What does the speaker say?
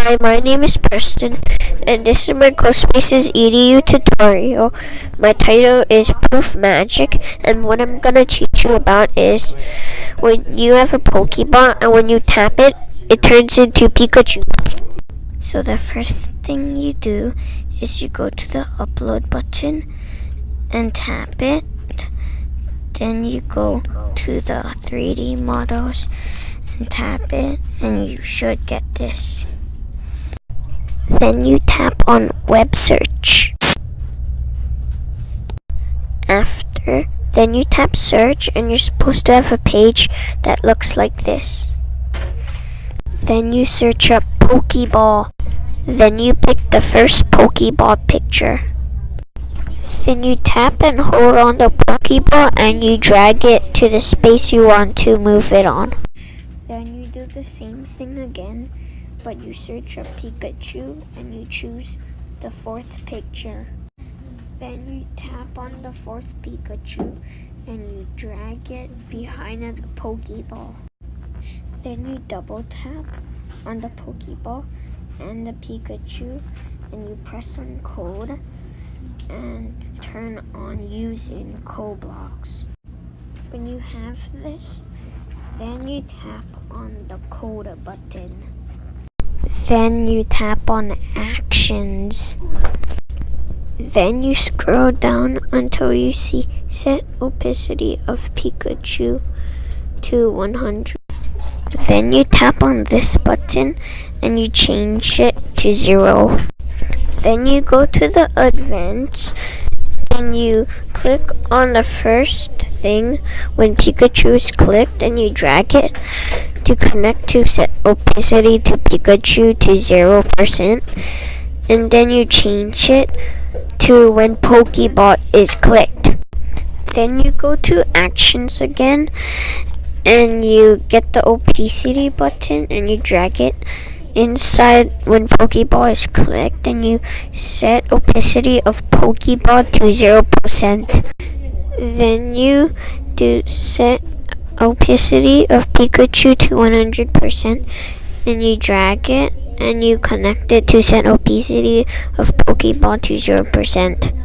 Hi, my name is Preston, and this is my CoSpaces Edu tutorial. My title is Proof Magic, and what I'm gonna teach you about is when you have a Pokeball and when you tap it, it turns into Pikachu. So the first thing you do is you go to the upload button and tap it. Then you go to the 3D models and tap it, and you should get this. Then you tap on web search. Then you tap search, and you're supposed to have a page that looks like this. Then you search up Pokeball. Then you pick the first Pokeball picture. Then you tap and hold on the Pokeball and you drag it to the space you want to move it on. Then you do the same thing again, but you search up Pikachu and you choose the fourth picture. Then you tap on the fourth Pikachu and you drag it behind the Pokeball. Then you double tap on the Pokeball and the Pikachu and you press on code and turn on using code blocks. When you have this, then you tap on the code button. Then you tap on actions. Then you scroll down until you see set opacity of Pikachu to 100. Then you tap on this button and you change it to 0. Then you go to the advance and you click on the first thing when Pikachu is clicked and you drag it to connect to set opacity to Pikachu to 0%, and then you change it to when Pokeball is clicked. Then you go to actions again and you get the opacity button and you drag it inside when Pokeball is clicked and you set opacity of Pokeball to 0%. Then you do set opacity of Pikachu to 100% and you drag it and you connect it to set opacity of Pokeball to 0%.